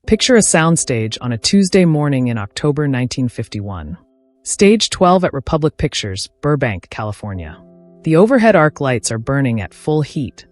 Picture a soundstage on a Tuesday morning in October 1951. Stage 12 at Republic Pictures, Burbank, California. The overhead arc lights are burning at full heat,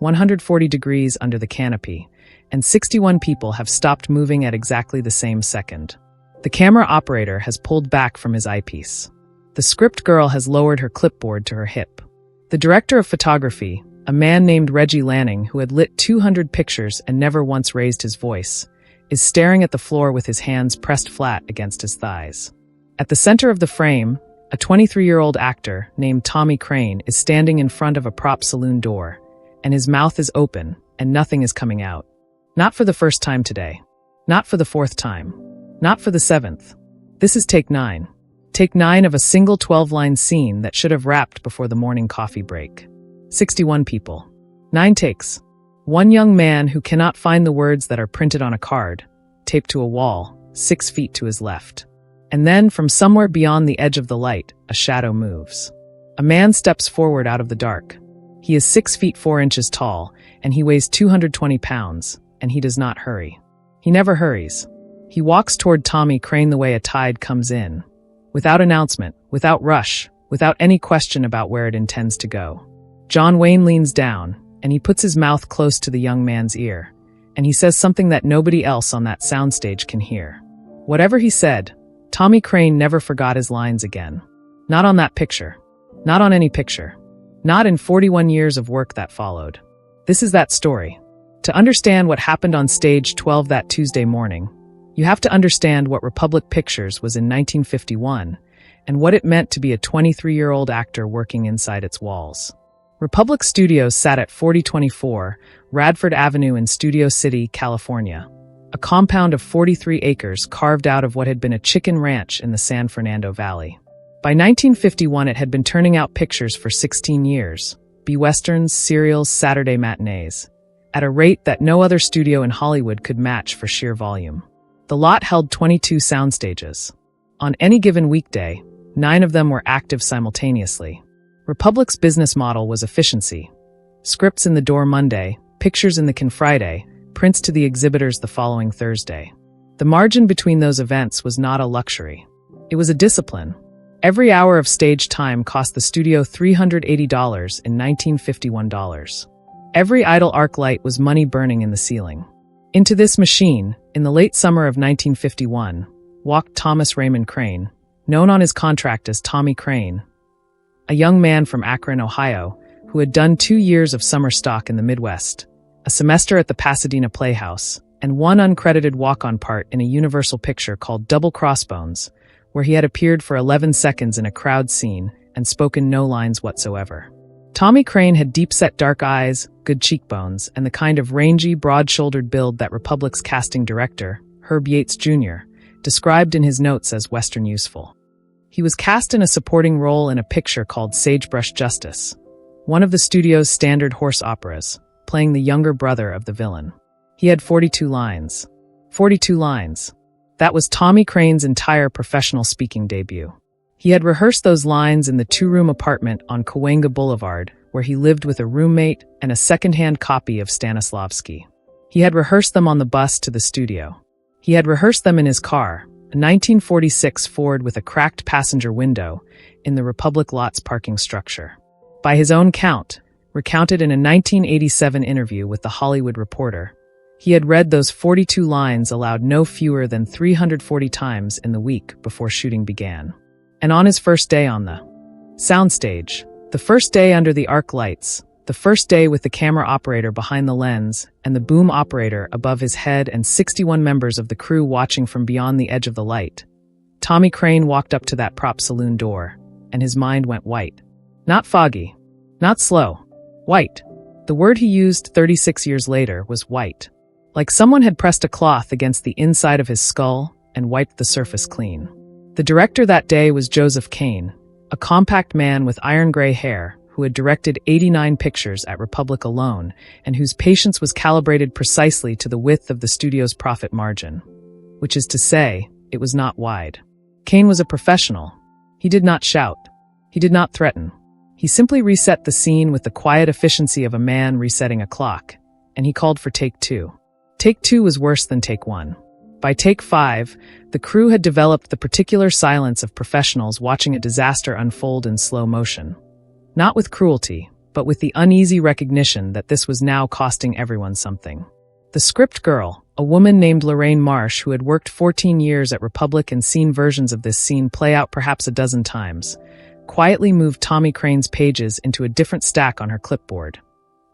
140 degrees under the canopy, and 61 people have stopped moving at exactly the same second. The camera operator has pulled back from his eyepiece. The script girl has lowered her clipboard to her hip. The director of photography, a man named Reggie Lanning who had lit 200 pictures and never once raised his voice, is staring at the floor with his hands pressed flat against his thighs. At the center of the frame, a 23-year-old actor named Tommy Crane is standing in front of a prop saloon door, and his mouth is open and nothing is coming out. Not for the first time today. Not for the fourth time. Not for the seventh. This is take 9. Take 9 of a single 12-line scene that should have wrapped before the morning coffee break. 61 people. 9 takes. One young man who cannot find the words that are printed on a card, taped to a wall, 6 feet to his left. And then, from somewhere beyond the edge of the light, a shadow moves. A man steps forward out of the dark. He is 6 feet 4 inches tall, and he weighs 220 pounds, and he does not hurry. He never hurries. He walks toward Tommy Crane the way a tide comes in. Without announcement, without rush, without any question about where it intends to go. John Wayne leans down, and he puts his mouth close to the young man's ear, and he says something that nobody else on that soundstage can hear. Whatever he said, Tommy Crane never forgot his lines again. Not on that picture. Not on any picture. Not in 41 years of work that followed. This is that story. To understand what happened on stage 12 that Tuesday morning, you have to understand what Republic Pictures was in 1951 and what it meant to be a 23-year-old actor working inside its walls. Republic Studios sat at 4024 Radford Avenue in Studio City, California, a compound of 43 acres carved out of what had been a chicken ranch in the San Fernando Valley. By 1951, it had been turning out pictures for 16 years, B-westerns, serials, Saturday matinees, at a rate that no other studio in Hollywood could match for sheer volume. The lot held 22 soundstages. On any given weekday, 9 of them were active simultaneously. Republic's business model was efficiency. Scripts in the door Monday, pictures in the can Friday, prints to the exhibitors the following Thursday. The margin between those events was not a luxury. It was a discipline. Every hour of stage time cost the studio $380 in 1951 dollars. Every idle arc light was money burning in the ceiling. Into this machine, in the late summer of 1951, walked Thomas Raymond Crane, known on his contract as Tommy Crane, a young man from Akron, Ohio, who had done 2 years of summer stock in the Midwest, a semester at the Pasadena Playhouse, and one uncredited walk-on part in a Universal picture called Double Crossbones, where he had appeared for 11 seconds in a crowd scene and spoken no lines whatsoever. Tommy Crane had deep-set dark eyes, good cheekbones, and the kind of rangy, broad-shouldered build that Republic's casting director, Herb Yates Jr., described in his notes as Western useful. He was cast in a supporting role in a picture called Sagebrush Justice, one of the studio's standard horse operas, playing the younger brother of the villain. He had 42 lines. 42 lines. That was Tommy Crane's entire professional speaking debut. He had rehearsed those lines in the 2-room apartment on Cahuenga Boulevard, where he lived with a roommate and a second-hand copy of Stanislavski. He had rehearsed them on the bus to the studio. He had rehearsed them in his car, a 1946 Ford with a cracked passenger window, in the Republic Lot's parking structure. By his own count, recounted in a 1987 interview with The Hollywood Reporter, he had read those 42 lines aloud no fewer than 340 times in the week before shooting began. And on his first day on the soundstage, the first day under the arc lights, the first day with the camera operator behind the lens and the boom operator above his head and 61 members of the crew watching from beyond the edge of the light, Tommy Crane walked up to that prop saloon door, and his mind went white. Not foggy. Not slow. White. The word he used 36 years later was white. Like someone had pressed a cloth against the inside of his skull and wiped the surface clean. The director that day was Joseph Kane, a compact man with iron-gray hair who had directed 89 pictures at Republic alone and whose patience was calibrated precisely to the width of the studio's profit margin, which is to say, it was not wide. Kane was a professional. He did not shout. He did not threaten. He simply reset the scene with the quiet efficiency of a man resetting a clock, and he called for take 2. Take 2 was worse than take 1. By take 5, the crew had developed the particular silence of professionals watching a disaster unfold in slow motion. Not with cruelty, but with the uneasy recognition that this was now costing everyone something. The script girl, a woman named Lorraine Marsh who had worked 14 years at Republic and seen versions of this scene play out perhaps a dozen times, quietly moved Tommy Crane's pages into a different stack on her clipboard.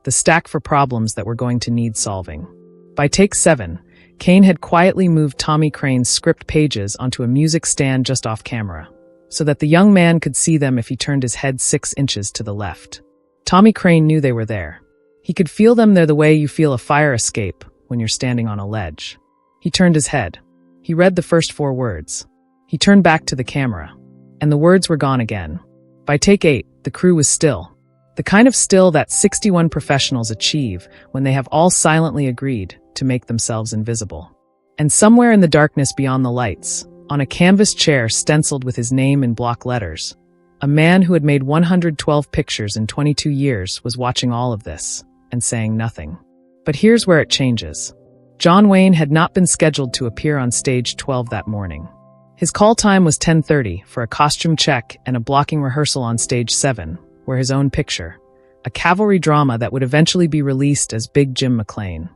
The stack for problems that were going to need solving. By take 7, Kane had quietly moved Tommy Crane's script pages onto a music stand just off camera, so that the young man could see them if he turned his head 6 inches to the left. Tommy Crane knew they were there. He could feel them there the way you feel a fire escape when you're standing on a ledge. He turned his head. He read the first 4 words. He turned back to the camera, and the words were gone again. By take 8, the crew was still. The kind of still that 61 professionals achieve when they have all silently agreed to make themselves invisible. And somewhere in the darkness beyond the lights, on a canvas chair stenciled with his name in block letters, a man who had made 112 pictures in 22 years was watching all of this and saying nothing. But here's where it changes. John Wayne had not been scheduled to appear on stage 12 that morning. His call time was 10:30 for a costume check and a blocking rehearsal on stage 7, where his own picture, a cavalry drama that would eventually be released as Big Jim McLean,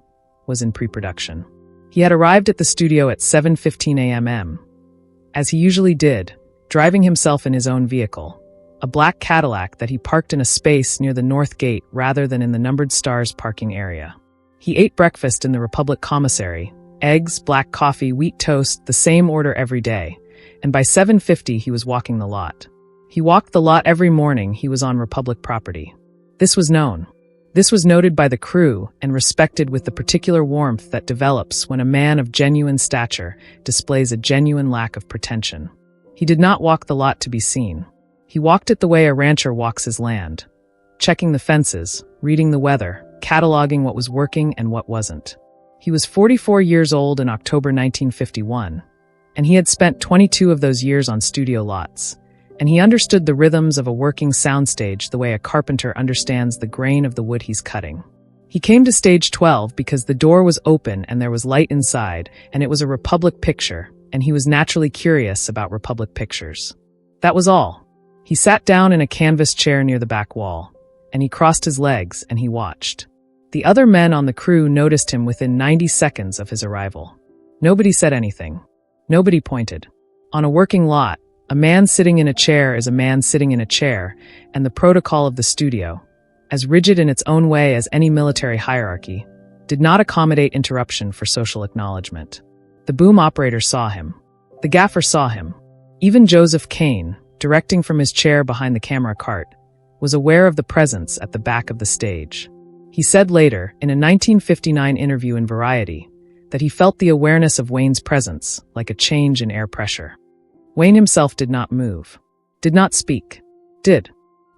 was in pre-production. He had arrived at the studio at 7:15 a.m. As he usually did, driving himself in his own vehicle, a black Cadillac that he parked in a space near the north gate rather than in the numbered stars parking area. He ate breakfast in the Republic commissary, eggs, black coffee, wheat toast, the same order every day, and by 7:50 he was walking the lot. He walked the lot every morning he was on Republic property. This was known. This was noted by the crew and respected with the particular warmth that develops when a man of genuine stature displays a genuine lack of pretension. He did not walk the lot to be seen. He walked it the way a rancher walks his land, checking the fences, reading the weather, cataloging what was working and what wasn't. He was 44 years old in October 1951, and he had spent 22 of those years on studio lots. And he understood the rhythms of a working soundstage the way a carpenter understands the grain of the wood he's cutting. He came to stage 12 because the door was open and there was light inside, and it was a Republic picture, and he was naturally curious about Republic pictures. That was all. He sat down in a canvas chair near the back wall, and he crossed his legs and he watched. The other men on the crew noticed him within 90 seconds of his arrival. Nobody said anything. Nobody pointed. On a working lot, a man sitting in a chair is a man sitting in a chair, and the protocol of the studio, as rigid in its own way as any military hierarchy, did not accommodate interruption for social acknowledgement. The boom operator saw him. The gaffer saw him. Even Joseph Kane, directing from his chair behind the camera cart, was aware of the presence at the back of the stage. He said later, in a 1959 interview in Variety, that he felt the awareness of Wayne's presence like a change in air pressure. Wayne himself did not move, did not speak, did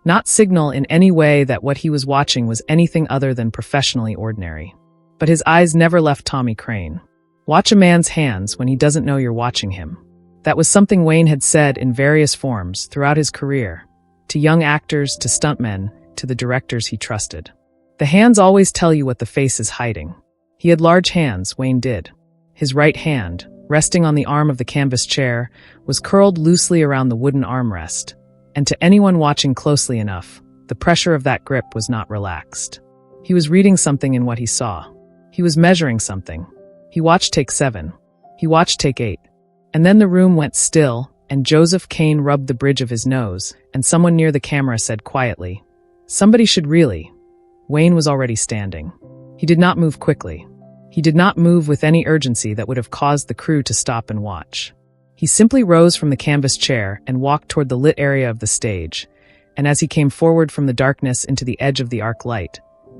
not signal in any way that what he was watching was anything other than professionally ordinary. But his eyes never left Tommy Crane. Watch a man's hands when he doesn't know you're watching him. That was something Wayne had said in various forms throughout his career, to young actors, to stuntmen, to the directors he trusted. The hands always tell you what the face is hiding. He had large hands, Wayne did. His right hand, resting on the arm of the canvas chair, was curled loosely around the wooden armrest, and to anyone watching closely enough, the pressure of that grip was not relaxed. He was reading something in what he saw. He was measuring something. He watched take 7. He watched take 8. And then the room went still, and Joseph Kane rubbed the bridge of his nose, and someone near the camera said quietly, "Somebody should really." Wayne was already standing. He did not move quickly. He did not move with any urgency that would have caused the crew to stop and watch. He simply rose from the canvas chair and walked toward the lit area of the stage, and as he came forward from the darkness into the edge of the arc light,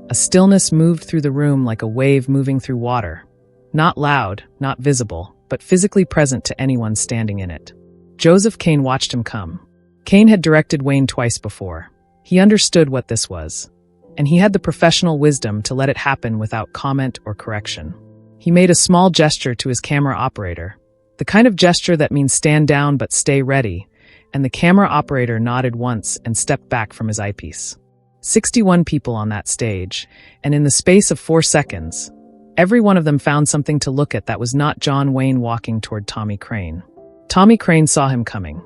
a stillness moved through the room like a wave moving through water. Not loud, not visible, but physically present to anyone standing in it. Joseph Kane watched him come. Kane had directed Wayne twice before. He understood what this was, and he had the professional wisdom to let it happen without comment or correction. He made a small gesture to his camera operator, the kind of gesture that means stand down but stay ready, and the camera operator nodded once and stepped back from his eyepiece. 61 people on that stage, and in the space of 4 seconds, Every one of them found something to look at that was not John Wayne walking toward Tommy Crane. Tommy Crane saw him coming.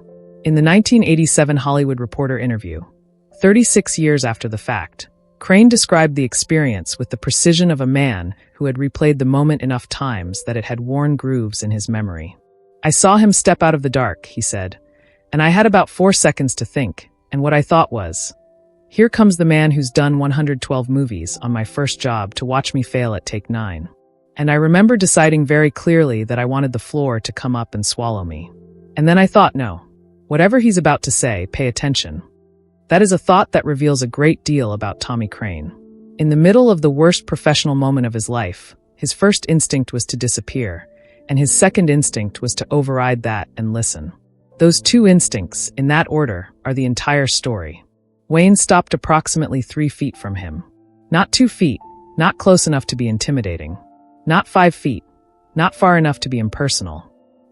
In the 1987 Hollywood Reporter interview, 36 years after the fact, Crane described the experience with the precision of a man who had replayed the moment enough times that it had worn grooves in his memory. "I saw him step out of the dark," he said, "and I had about 4 seconds to think, and what I thought was, here comes the man who's done 112 movies on my first job to watch me fail at take 9. And I remember deciding very clearly that I wanted the floor to come up and swallow me. And then I thought, no, whatever he's about to say, pay attention." That is a thought that reveals a great deal about Tommy Crane. In the middle of the worst professional moment of his life, his first instinct was to disappear, and his second instinct was to override that and listen. Those two instincts, in that order, are the entire story. Wayne stopped approximately 3 feet from him. Not 2 feet, not close enough to be intimidating. Not 5 feet, not far enough to be impersonal.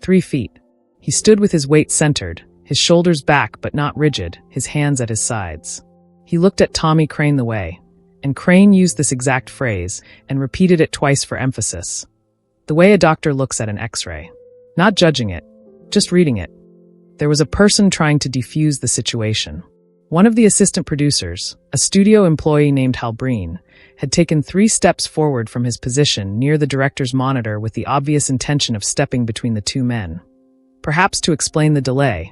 3 feet. He stood with his weight centered, his shoulders back but not rigid, his hands at his sides. He looked at Tommy Crane the way, and Crane used this exact phrase and repeated it twice for emphasis. The way a doctor looks at an X-ray. Not judging it, just reading it. There was a person trying to defuse the situation. One of the assistant producers, a studio employee named Hal Breen, had taken 3 steps forward from his position near the director's monitor with the obvious intention of stepping between the two men. Perhaps to explain the delay.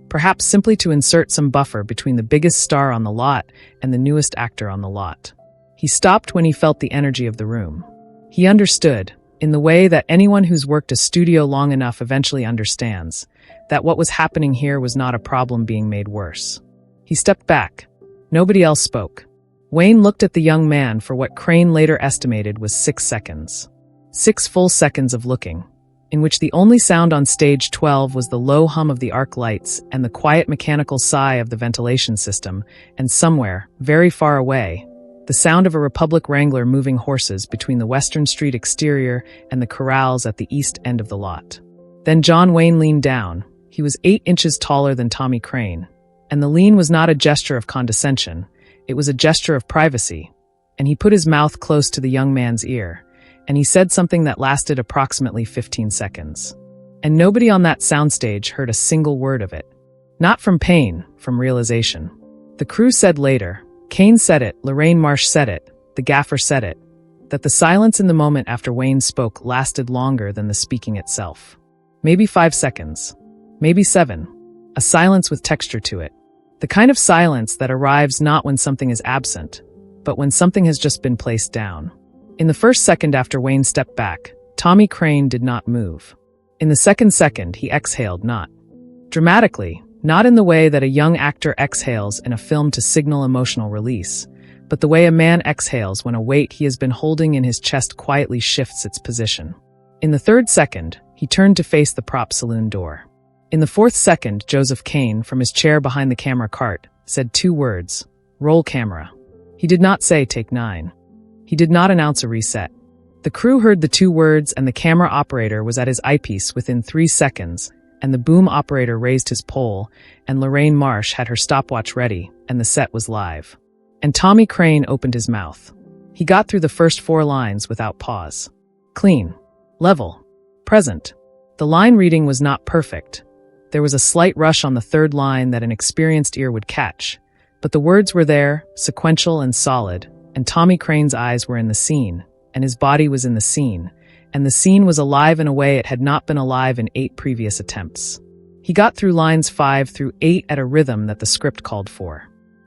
Perhaps simply to insert some buffer between the biggest star on the lot and the newest actor on the lot. He stopped when he felt the energy of the room. He understood, in the way that anyone who's worked a studio long enough eventually understands, that what was happening here was not a problem being made worse. He stepped back. Nobody else spoke. Wayne looked at the young man for what Crane later estimated was 6 seconds. 6 full seconds of looking, in which the only sound on stage 12 was the low hum of the arc lights and the quiet mechanical sigh of the ventilation system, and somewhere, very far away, the sound of a Republic Wrangler moving horses between the Western Street exterior and the corrals at the east end of the lot. Then John Wayne leaned down. He was 8 inches taller than Tommy Crane, and the lean was not a gesture of condescension, it was a gesture of privacy, and he put his mouth close to the young man's ear, and he said something that lasted approximately 15 seconds. And nobody on that soundstage heard a single word of it. Not from pain, from realization. The crew said later, Kane said it, Lorraine Marsh said it, the gaffer said it, that the silence in the moment after Wayne spoke lasted longer than the speaking itself. Maybe 5 seconds. Maybe 7. A silence with texture to it. The kind of silence that arrives not when something is absent, but when something has just been placed down. In the first second after Wayne stepped back, Tommy Crane did not move. In the second, he exhaled not dramatically, not in the way that a young actor exhales in a film to signal emotional release, but the way a man exhales when a weight he has been holding in his chest quietly shifts its position. In the third second, he turned to face the prop saloon door. In the fourth second, Joseph Kane, from his chair behind the camera cart, said 2 words, "Roll camera." He did not say take 9. He did not announce a reset. The crew heard the 2 words and the camera operator was at his eyepiece within 3 seconds, and the boom operator raised his pole, and Lorraine Marsh had her stopwatch ready, and the set was live. And Tommy Crane opened his mouth. He got through the first 4 lines without pause. Clean. Level. Present. The line reading was not perfect. There was a slight rush on the 3rd line that an experienced ear would catch, but the words were there, sequential and solid, and Tommy Crane's eyes were in the scene, and his body was in the scene, and the scene was alive in a way it had not been alive in 8 previous attempts. He got through lines 5 through 8 at a rhythm that the script called for.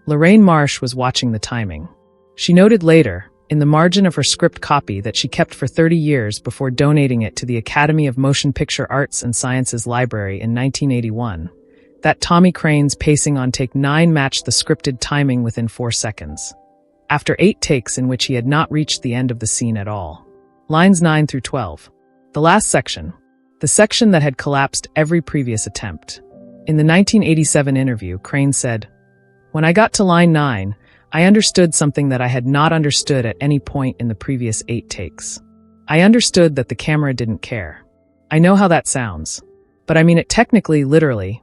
Lorraine Marsh was watching the timing. She noted later, in the margin of her script copy that she kept for 30 years before donating it to the Academy of Motion Picture Arts and Sciences Library in 1981, that Tommy Crane's pacing on take 9 matched the scripted timing within 4 seconds. After 8 takes in which he had not reached the end of the scene at all. Lines 9 through 12. The last section. The section that had collapsed every previous attempt. In the 1987 interview, Crane said, "When I got to line 9, I understood something that I had not understood at any point in the previous 8 takes. I understood that the camera didn't care. I know how that sounds. But I mean it technically, literally.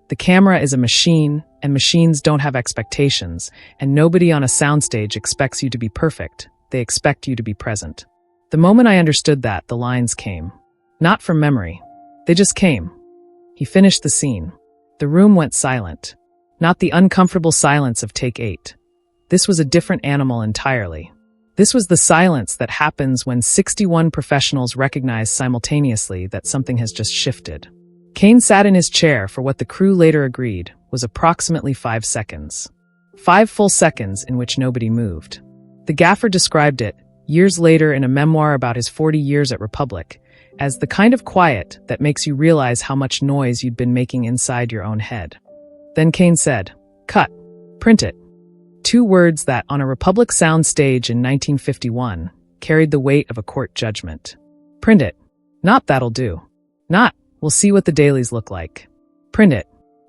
The camera is a machine, and machines don't have expectations, and nobody on a soundstage expects you to be perfect. They expect you to be present. The moment I understood that, the lines came. Not from memory. They just came. He finished the scene. The room went silent. Not the uncomfortable silence of take 8. This was a different animal entirely. This was the silence that happens when 61 professionals recognize simultaneously that something has just shifted. Kane sat in his chair for what the crew later agreed was approximately 5 seconds. 5 full seconds in which nobody moved. The gaffer described it, years later in a memoir about his 40 years at Republic, as the kind of quiet that makes you realize how much noise you'd been making inside your own head. Then Kane said, "Cut. Print it." 2 words that, on a Republic sound stage in 1951, carried the weight of a court judgment. Print it. Not "that'll do." Not "we'll see what the dailies look like." Print it.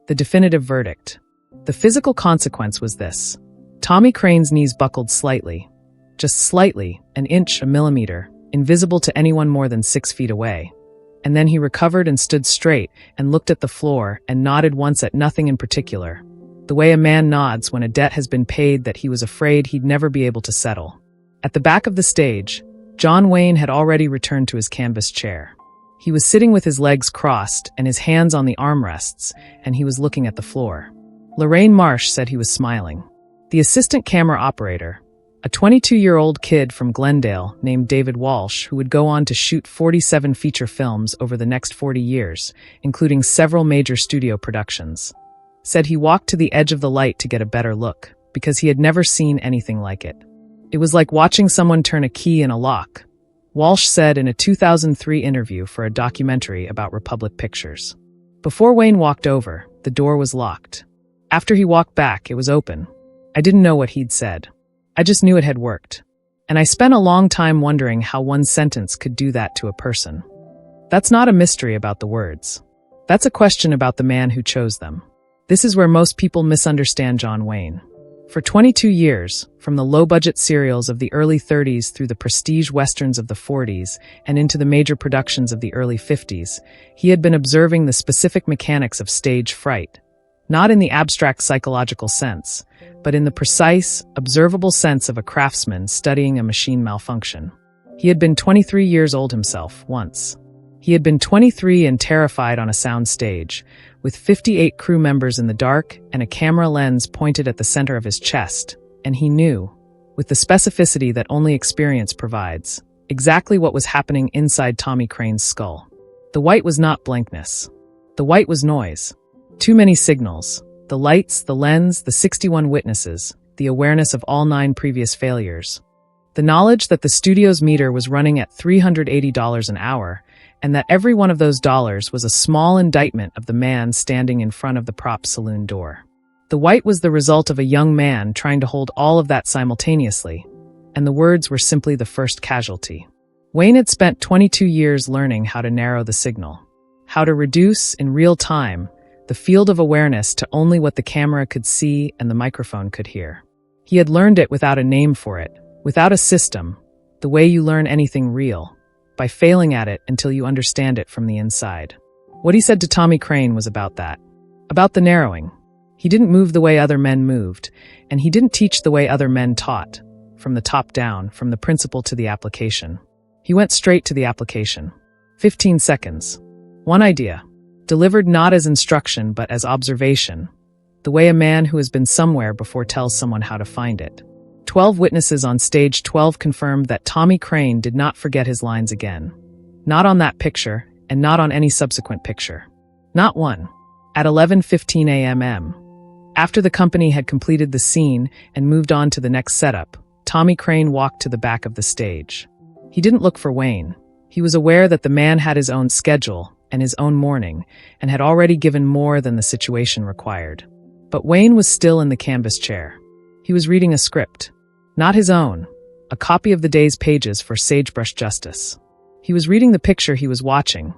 The definitive verdict. The physical consequence was this. Tommy Crane's knees buckled slightly. Just slightly, an inch, a millimeter, invisible to anyone more than 6 feet away. And then he recovered and stood straight and looked at the floor and nodded once at nothing in particular. The way a man nods when a debt has been paid that he was afraid he'd never be able to settle. At the back of the stage, John Wayne had already returned to his canvas chair. He was sitting with his legs crossed and his hands on the armrests, and he was looking at the floor. Lorraine Marsh said he was smiling. The assistant camera operator, a 22-year-old kid from Glendale named David Walsh, who would go on to shoot 47 feature films over the next 40 years, including several major studio productions, said he walked to the edge of the light to get a better look, because he had never seen anything like it. It was like watching someone turn a key in a lock, Walsh said in a 2003 interview for a documentary about Republic Pictures. Before Wayne walked over, the door was locked. After he walked back, it was open. I didn't know what he'd said. I just knew it had worked. And I spent a long time wondering how one sentence could do that to a person. That's not a mystery about the words. That's a question about the man who chose them. This is where most people misunderstand John Wayne. For 22 years, from the low-budget serials of the early 30s through the prestige westerns of the 40s and into the major productions of the early 50s, he had been observing the specific mechanics of stage fright, not in the abstract psychological sense, but in the precise, observable sense of a craftsman studying a machine malfunction. He had been 23 years old himself, once. He had been 23 and terrified on a sound stage, with 58 crew members in the dark and a camera lens pointed at the center of his chest, and he knew, with the specificity that only experience provides, exactly what was happening inside Tommy Crane's skull. The white was not blankness. The white was noise. Too many signals. The lights, the lens, the 61 witnesses, the awareness of all 9 previous failures. The knowledge that the studio's meter was running at $380 an hour, and that every one of those dollars was a small indictment of the man standing in front of the prop saloon door. The white was the result of a young man trying to hold all of that simultaneously, and the words were simply the first casualty. Wayne had spent 22 years learning how to narrow the signal, how to reduce, in real time, the field of awareness to only what the camera could see and the microphone could hear. He had learned it without a name for it, without a system, the way you learn anything real, by failing at it until you understand it from the inside. What he said to Tommy Crane was about that. About the narrowing. He didn't move the way other men moved, and he didn't teach the way other men taught, from the top down, from the principle to the application. He went straight to the application. 15 seconds. One idea. Delivered not as instruction but as observation, the way a man who has been somewhere before tells someone how to find it. 12 witnesses on stage 12 confirmed that Tommy Crane did not forget his lines again. Not on that picture, and not on any subsequent picture. Not one. At 11:15 a.m. After the company had completed the scene and moved on to the next setup, Tommy Crane walked to the back of the stage. He didn't look for Wayne. He was aware that the man had his own schedule and his own morning, and had already given more than the situation required. But Wayne was still in the canvas chair. He was reading a script. Not his own, a copy of the day's pages for Sagebrush Justice. He was reading the picture he was watching,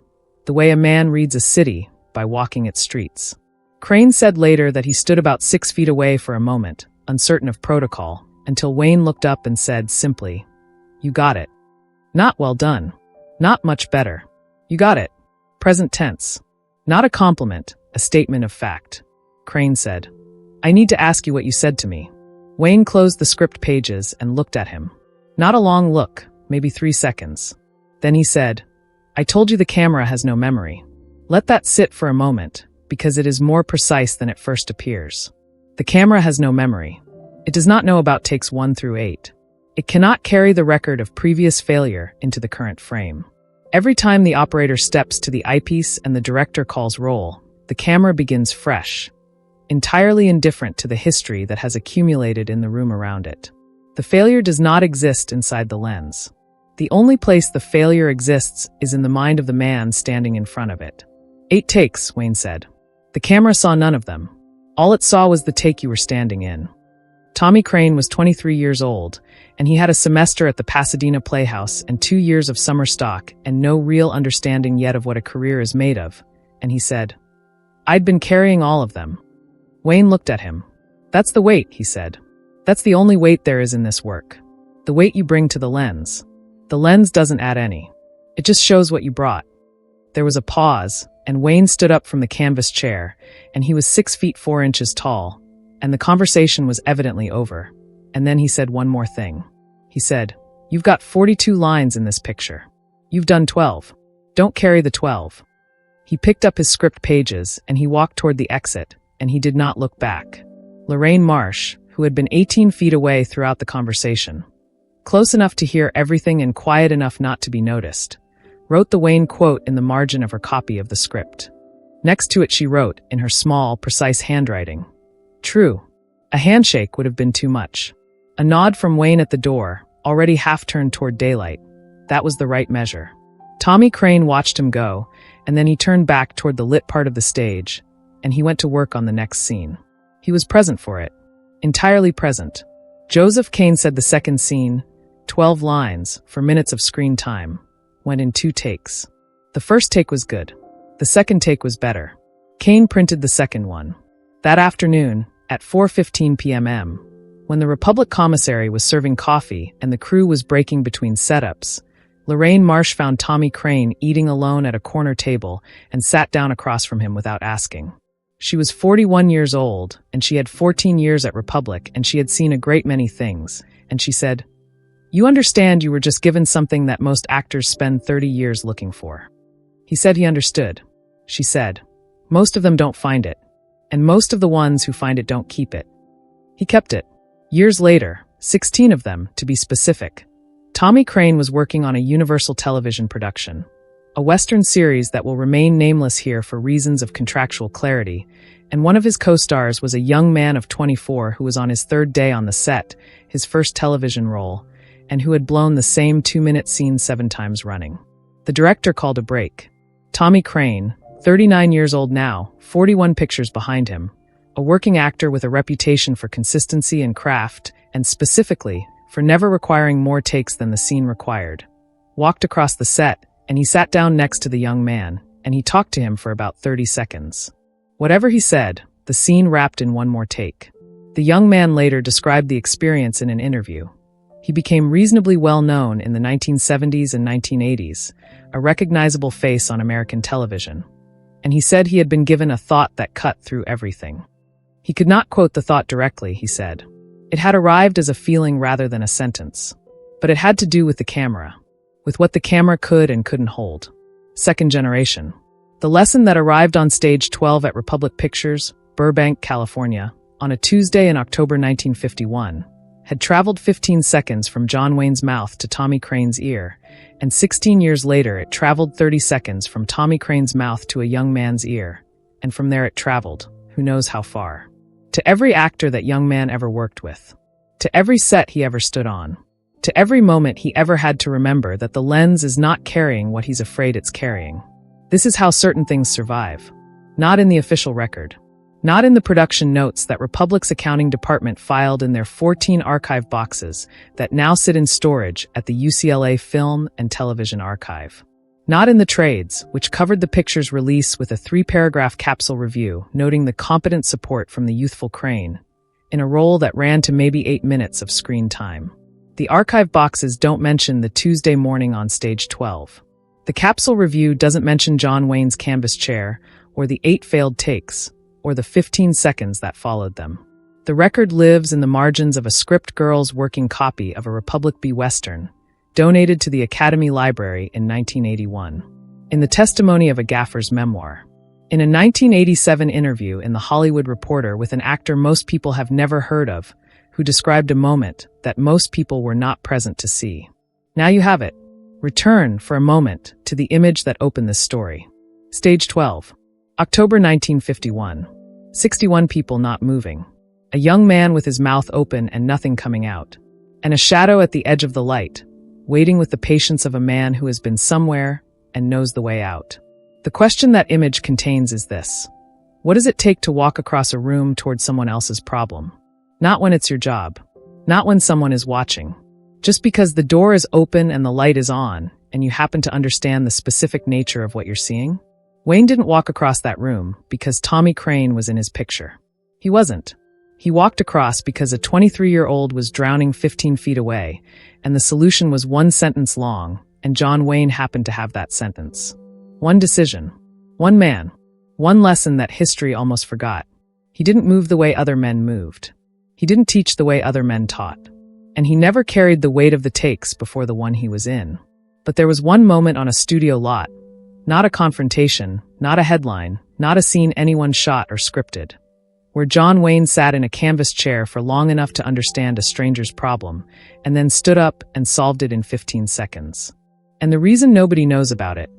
the way a man reads a city by walking its streets. Crane said later that he stood about 6 feet away for a moment, uncertain of protocol, until Wayne looked up and said simply, "You got it." Not "well done." Not "much better." You got it. Present tense. Not a compliment, a statement of fact. Crane said, "I need to ask you what you said to me." Wayne closed the script pages and looked at him. Not a long look, maybe 3 seconds. Then he said, "I told you the camera has no memory. Let that sit for a moment, because it is more precise than it first appears. The camera has no memory. It does not know about takes 1 through 8. It cannot carry the record of previous failure into the current frame. Every time the operator steps to the eyepiece and the director calls roll, the camera begins fresh, entirely indifferent to the history that has accumulated in the room around it. The failure does not exist inside the lens. The only place the failure exists is in the mind of the man standing in front of it." 8 takes, Wayne said. "The camera saw none of them. All it saw was the take you were standing in." Tommy Crane was 23 years old, and he had a semester at the Pasadena Playhouse and 2 years of summer stock and no real understanding yet of what a career is made of, and he said, "I'd been carrying all of them." Wayne looked at him. "That's the weight," he said. "That's the only weight there is in this work. The weight you bring to the lens. The lens doesn't add any. It just shows what you brought." There was a pause, and Wayne stood up from the canvas chair, and he was 6 feet 4 inches tall, and the conversation was evidently over. And then he said one more thing. He said, "You've got 42 lines in this picture. You've done 12. Don't carry the 12. He picked up his script pages, and he walked toward the exit, and he did not look back. Lorraine Marsh, who had been 18 feet away throughout the conversation, close enough to hear everything and quiet enough not to be noticed, wrote the Wayne quote in the margin of her copy of the script. Next to it she wrote, in her small, precise handwriting, "True. A handshake would have been too much." A nod from Wayne at the door, already half turned toward daylight. That was the right measure. Tommy Crane watched him go, and then he turned back toward the lit part of the stage, and he went to work on the next scene. He was present for it. Entirely present. Joseph Kane said the second scene, 12 lines, for minutes of screen time, went in 2 takes. The first take was good. The second take was better. Kane printed the second one. That afternoon, at 4:15 p.m., when the Republic commissary was serving coffee and the crew was breaking between setups, Lorraine Marsh found Tommy Crane eating alone at a corner table and sat down across from him without asking. She was 41 years old, and she had 14 years at Republic, and she had seen a great many things, and she said, "You understand you were just given something that most actors spend 30 years looking for." He said he understood. She said, "Most of them don't find it, and most of the ones who find it don't keep it." He kept it. Years later, 16 of them, to be specific. Tommy Crane was working on a Universal Television production, a Western series that will remain nameless here for reasons of contractual clarity, and one of his co-stars was a young man of 24 who was on his 3rd day on the set, his first television role, and who had blown the same 2-minute scene 7 times running. The director called a break. Tommy Crane, 39 years old now, 41 pictures behind him, a working actor with a reputation for consistency and craft, and specifically, for never requiring more takes than the scene required, walked across the set, and he sat down next to the young man, and he talked to him for about 30 seconds. Whatever he said, the scene wrapped in 1 more take. The young man later described the experience in an interview. He became reasonably well known in the 1970s and 1980s, a recognizable face on American television. And he said he had been given a thought that cut through everything. He could not quote the thought directly, he said. It had arrived as a feeling rather than a sentence. But it had to do with the camera, with what the camera could and couldn't hold. Second generation. The lesson that arrived on stage 12 at Republic Pictures, Burbank, California, on a Tuesday in October 1951, had traveled 15 seconds from John Wayne's mouth to Tommy Crane's ear, and 16 years later it traveled 30 seconds from Tommy Crane's mouth to a young man's ear, and from there it traveled, who knows how far. To every actor that young man ever worked with. To every set he ever stood on. To every moment he ever had to remember that the lens is not carrying what he's afraid it's carrying. This is how certain things survive. Not in the official record. Not in the production notes that Republic's accounting department filed in their 14 archive boxes that now sit in storage at the UCLA Film and Television Archive. Not in the trades, which covered the picture's release with a 3-paragraph capsule review noting the competent support from the youthful Crane, in a role that ran to maybe 8 minutes of screen time. The archive boxes don't mention the Tuesday morning on stage 12. The capsule review doesn't mention John Wayne's canvas chair, or the 8 failed takes, or the 15 seconds that followed them. The record lives in the margins of a script girl's working copy of a Republic B Western, donated to the Academy Library in 1981. In the testimony of a gaffer's memoir. In a 1987 interview in The Hollywood Reporter with an actor most people have never heard of, who described a moment that most people were not present to see. Now you have it. Return for a moment to the image that opened this story. Stage 12. October 1951. 61 people not moving. A young man with his mouth open and nothing coming out. And a shadow at the edge of the light, waiting with the patience of a man who has been somewhere and knows the way out. The question that image contains is this. What does it take to walk across a room towards someone else's problem? Not when it's your job. Not when someone is watching. Just because the door is open and the light is on, and you happen to understand the specific nature of what you're seeing? Wayne didn't walk across that room because Tommy Crane was in his picture. He wasn't. He walked across because a 23-year-old was drowning 15 feet away, and the solution was one sentence long, and John Wayne happened to have that sentence. One decision. One man. One lesson that history almost forgot. He didn't move the way other men moved. He didn't teach the way other men taught. And he never carried the weight of the takes before the one he was in. But there was one moment on a studio lot. Not a confrontation, not a headline, not a scene anyone shot or scripted. Where John Wayne sat in a canvas chair for long enough to understand a stranger's problem, and then stood up and solved it in 15 seconds. And the reason nobody knows about it,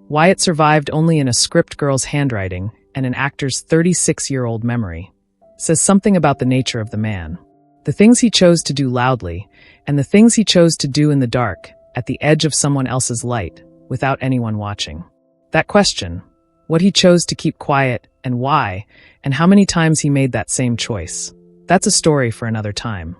why it survived only in a script girl's handwriting and an actor's 36-year-old memory, says something about the nature of the man. The things he chose to do loudly, and the things he chose to do in the dark, at the edge of someone else's light, without anyone watching. That question, what he chose to keep quiet, and why, and how many times he made that same choice, that's a story for another time.